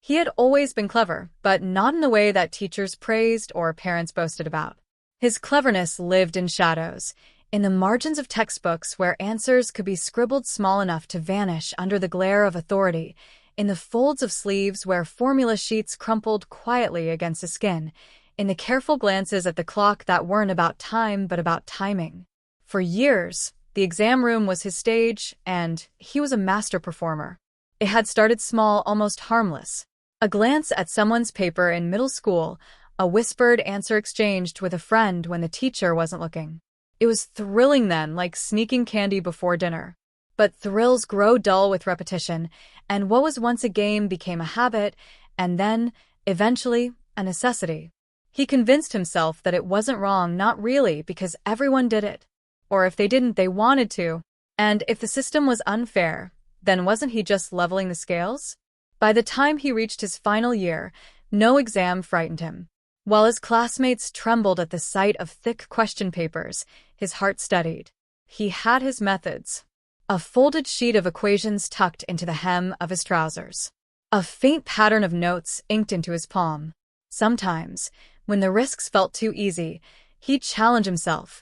He had always been clever, but not in the way that teachers praised or parents boasted about. His cleverness lived in shadows, in the margins of textbooks where answers could be scribbled small enough to vanish under the glare of authority, in the folds of sleeves where formula sheets crumpled quietly against the skin, in the careful glances at the clock that weren't about time but about timing. For years, the exam room was his stage, and he was a master performer. It had started small, almost harmless. A glance at someone's paper in middle school, a whispered answer exchanged with a friend when the teacher wasn't looking. It was thrilling then, like sneaking candy before dinner. But thrills grow dull with repetition, and what was once a game became a habit, and then, eventually, a necessity. He convinced himself that it wasn't wrong, not really, because everyone did it. Or if they didn't, they wanted to. And if the system was unfair, then wasn't he just leveling the scales? By the time he reached his final year, no exam frightened him. While his classmates trembled at the sight of thick question papers, his heart steadied. He had his methods. A folded sheet of equations tucked into the hem of his trousers. A faint pattern of notes inked into his palm. Sometimes, when the risks felt too easy, he'd challenge himself.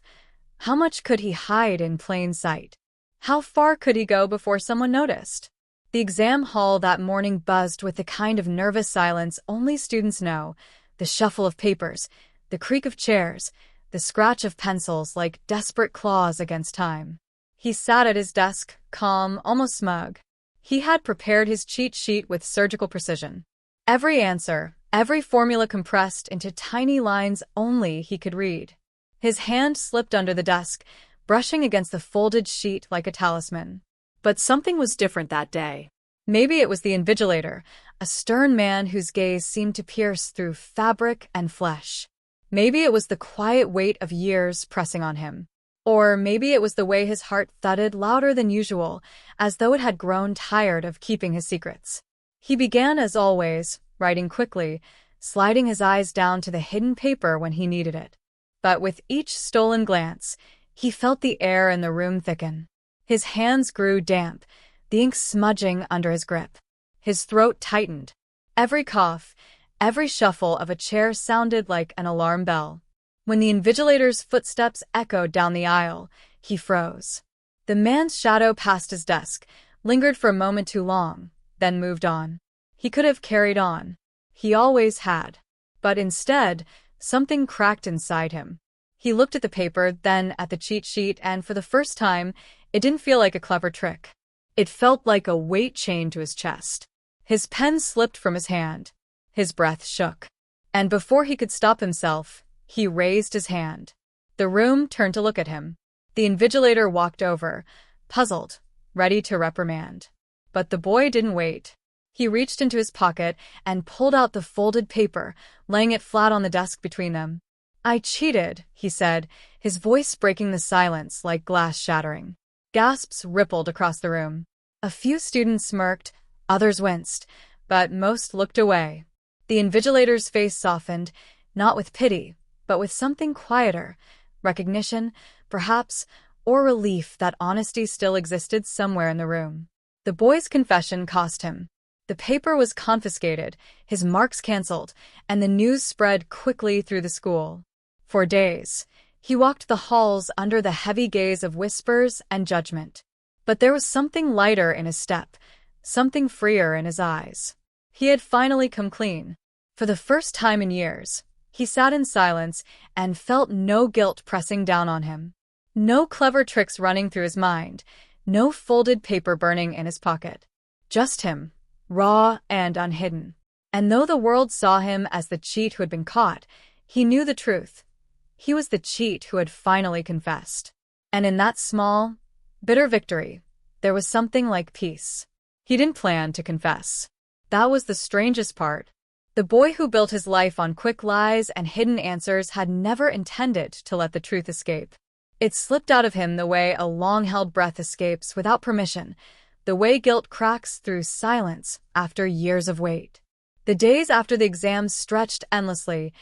How much could he hide in plain sight? How far could he go before someone noticed? The exam hall that morning buzzed with the kind of nervous silence only students know, the shuffle of papers, the creak of chairs, the scratch of pencils like desperate claws against time. He sat at his desk, calm, almost smug. He had prepared his cheat sheet with surgical precision. Every answer, every formula compressed into tiny lines only he could read. His hand slipped under the desk, brushing against the folded sheet like a talisman. But something was different that day. Maybe it was the invigilator, a stern man whose gaze seemed to pierce through fabric and flesh. Maybe it was the quiet weight of years pressing on him. Or maybe it was the way his heart thudded louder than usual, as though it had grown tired of keeping his secrets. He began, as always, writing quickly, sliding his eyes down to the hidden paper when he needed it. But with each stolen glance, he felt the air in the room thicken. His hands grew damp, the ink smudging under his grip. His throat tightened. Every cough, every shuffle of a chair sounded like an alarm bell. When the invigilator's footsteps echoed down the aisle, he froze. The man's shadow passed his desk, lingered for a moment too long, then moved on. He could have carried on. He always had. But instead, something cracked inside him. He looked at the paper, then at the cheat sheet, and for the first time, it didn't feel like a clever trick. It felt like a weight chained to his chest. His pen slipped from his hand. His breath shook. And before he could stop himself, he raised his hand. The room turned to look at him. The invigilator walked over, puzzled, ready to reprimand. But the boy didn't wait. He reached into his pocket and pulled out the folded paper, laying it flat on the desk between them. "I cheated," he said, his voice breaking the silence like glass shattering. Gasps rippled across the room. A few students smirked, others winced, but most looked away. The invigilator's face softened, not with pity, but with something quieter, recognition, perhaps, or relief that honesty still existed somewhere in the room. The boy's confession cost him. The paper was confiscated, his marks canceled, and the news spread quickly through the school. For days, he walked the halls under the heavy gaze of whispers and judgment. But there was something lighter in his step, something freer in his eyes. He had finally come clean. For the first time in years, he sat in silence and felt no guilt pressing down on him. No clever tricks running through his mind, no folded paper burning in his pocket. Just him, raw and unhidden. And though the world saw him as the cheat who had been caught, he knew the truth. He was the cheat who had finally confessed. And in that small, bitter victory, there was something like peace. He didn't plan to confess. That was the strangest part. The boy who built his life on quick lies and hidden answers had never intended to let the truth escape. It slipped out of him the way a long-held breath escapes without permission, the way guilt cracks through silence after years of wait. The days after the exams stretched endlessly,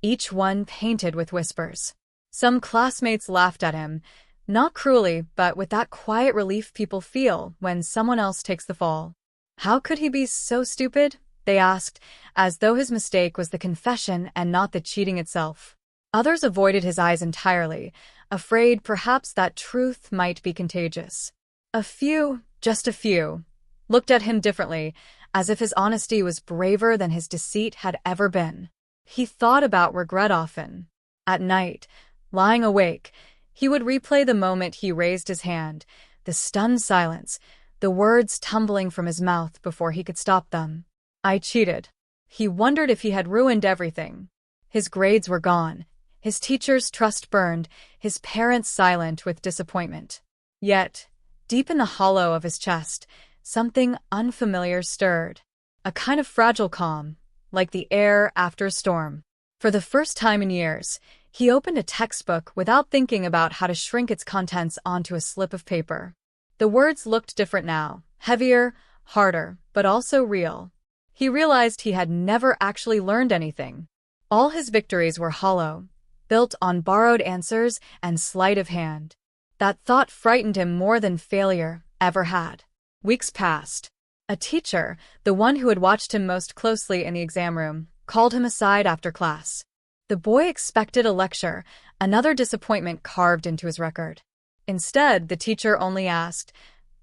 each one painted with whispers. Some classmates laughed at him, not cruelly, but with that quiet relief people feel when someone else takes the fall. How could he be so stupid? they asked, as though his mistake was the confession and not the cheating itself. Others avoided his eyes entirely, afraid perhaps that truth might be contagious. A few, just a few, looked at him differently, as if his honesty was braver than his deceit had ever been. He thought about regret often. At night, lying awake, he would replay the moment he raised his hand, the stunned silence, the words tumbling from his mouth before he could stop them. I cheated. He wondered if he had ruined everything. His grades were gone, his teachers' trust burned, his parents silent with disappointment. Yet, deep in the hollow of his chest, something unfamiliar stirred. A kind of fragile calm, like the air after a storm. For the first time in years, he opened a textbook without thinking about how to shrink its contents onto a slip of paper. The words looked different now, heavier, harder, but also real. He realized he had never actually learned anything. All his victories were hollow, built on borrowed answers and sleight of hand. That thought frightened him more than failure ever had. Weeks passed. A teacher, the one who had watched him most closely in the exam room, called him aside after class. The boy expected a lecture, another disappointment carved into his record. Instead, the teacher only asked,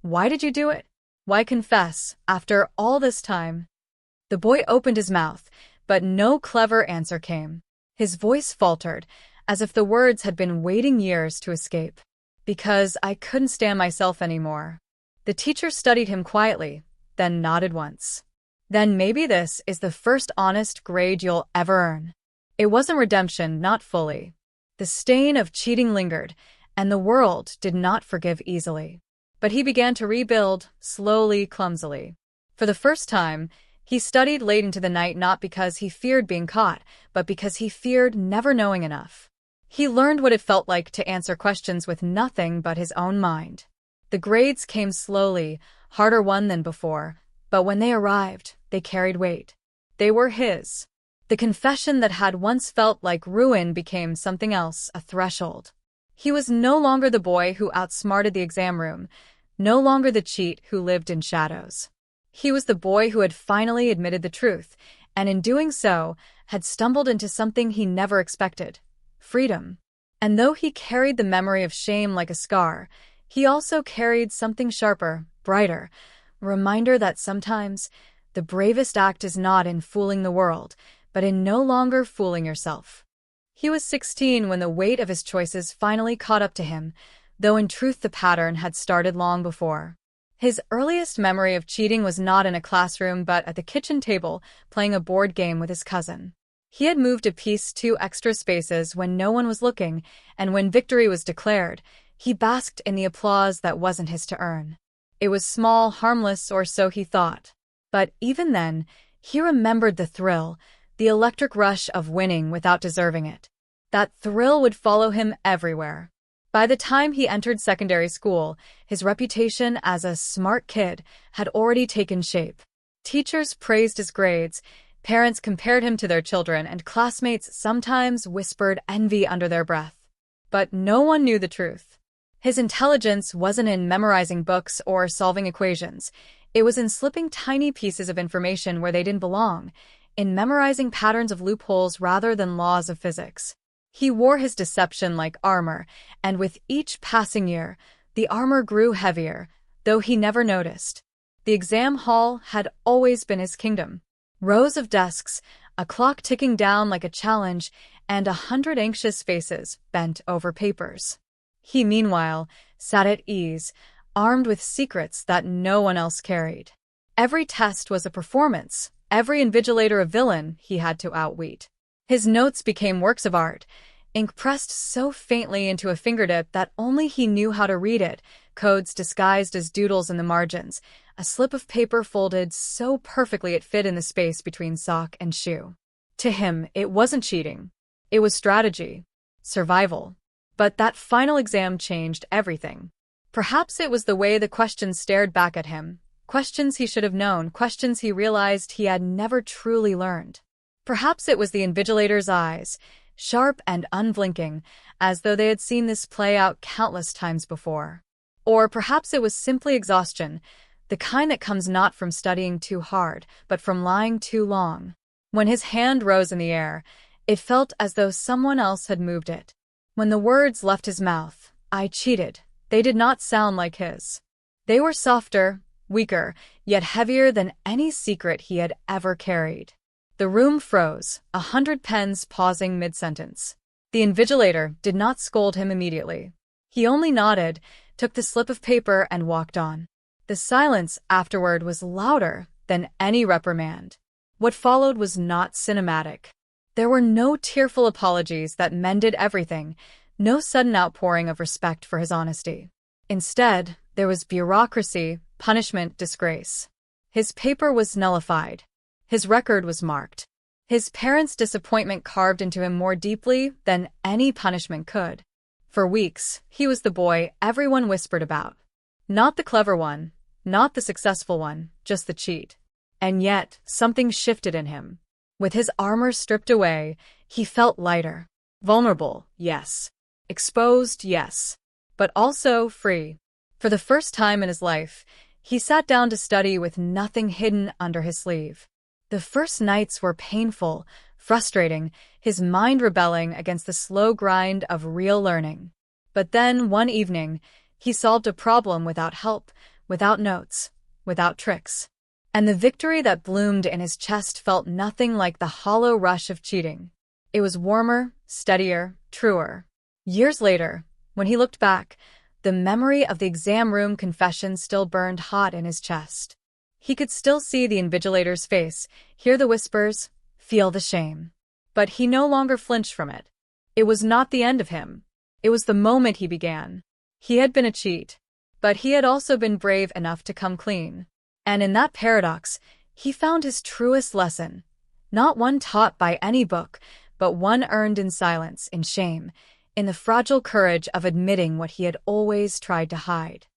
"Why did you do it? Why confess, after all this time?" The boy opened his mouth, but no clever answer came. His voice faltered, as if the words had been waiting years to escape. "Because I couldn't stand myself anymore." The teacher studied him quietly, then nodded once. "Then maybe this is the first honest grade you'll ever earn." It wasn't redemption, not fully. The stain of cheating lingered, and the world did not forgive easily. But he began to rebuild, slowly, clumsily. For the first time, he studied late into the night not because he feared being caught, but because he feared never knowing enough. He learned what it felt like to answer questions with nothing but his own mind. The grades came slowly, harder won than before, but when they arrived, they carried weight. They were his. The confession that had once felt like ruin became something else, a threshold. He was no longer the boy who outsmarted the exam room, no longer the cheat who lived in shadows. He was the boy who had finally admitted the truth, and in doing so, had stumbled into something he never expected: freedom. And though he carried the memory of shame like a scar, he also carried something sharper, brighter, a reminder that sometimes the bravest act is not in fooling the world, but in no longer fooling yourself. He was 16 when the weight of his choices finally caught up to him, though in truth the pattern had started long before. His earliest memory of cheating was not in a classroom but at the kitchen table, playing a board game with his cousin. He had moved a piece 2 extra spaces when no one was looking, and when victory was declared, he basked in the applause that wasn't his to earn. It was small, harmless, or so he thought. But even then, he remembered the thrill, the electric rush of winning without deserving it. That thrill would follow him everywhere. By the time he entered secondary school, his reputation as a smart kid had already taken shape. Teachers praised his grades, parents compared him to their children, and classmates sometimes whispered envy under their breath. But no one knew the truth. His intelligence wasn't in memorizing books or solving equations. It was in slipping tiny pieces of information where they didn't belong, in memorizing patterns of loopholes rather than laws of physics. He wore his deception like armor, and with each passing year, the armor grew heavier, though he never noticed. The exam hall had always been his kingdom. Rows of desks, a clock ticking down like a challenge, and 100 anxious faces bent over papers. He, meanwhile, sat at ease, armed with secrets that no one else carried. Every test was a performance, every invigilator a villain he had to outwit. His notes became works of art, ink pressed so faintly into a fingertip that only he knew how to read it, codes disguised as doodles in the margins, a slip of paper folded so perfectly it fit in the space between sock and shoe. To him, it wasn't cheating. It was strategy, survival. But that final exam changed everything. Perhaps it was the way the questions stared back at him, questions he should have known, questions he realized he had never truly learned. Perhaps it was the invigilator's eyes, sharp and unblinking, as though they had seen this play out countless times before. Or perhaps it was simply exhaustion, the kind that comes not from studying too hard, but from lying too long. When his hand rose in the air, it felt as though someone else had moved it. When the words left his mouth, "I cheated," they did not sound like his. They were softer, weaker, yet heavier than any secret he had ever carried. The room froze, 100 pens pausing mid-sentence. The invigilator did not scold him immediately. He only nodded, took the slip of paper, and walked on. The silence afterward was louder than any reprimand. What followed was not cinematic. There were no tearful apologies that mended everything, no sudden outpouring of respect for his honesty. Instead, there was bureaucracy, punishment, disgrace. His paper was nullified. His record was marked. His parents' disappointment carved into him more deeply than any punishment could. For weeks, he was the boy everyone whispered about. Not the clever one, not the successful one, just the cheat. And yet, something shifted in him. With his armor stripped away, he felt lighter. Vulnerable, yes. Exposed, yes. But also free. For the first time in his life, he sat down to study with nothing hidden under his sleeve. The first nights were painful, frustrating, his mind rebelling against the slow grind of real learning. But then, one evening, he solved a problem without help, without notes, without tricks. And the victory that bloomed in his chest felt nothing like the hollow rush of cheating. It was warmer, steadier, truer. Years later, when he looked back, the memory of the exam room confession still burned hot in his chest. He could still see the invigilator's face, hear the whispers, feel the shame. But he no longer flinched from it. It was not the end of him. It was the moment he began. He had been a cheat, but he had also been brave enough to come clean. And in that paradox, he found his truest lesson. Not one taught by any book, but one earned in silence, in shame, in the fragile courage of admitting what he had always tried to hide.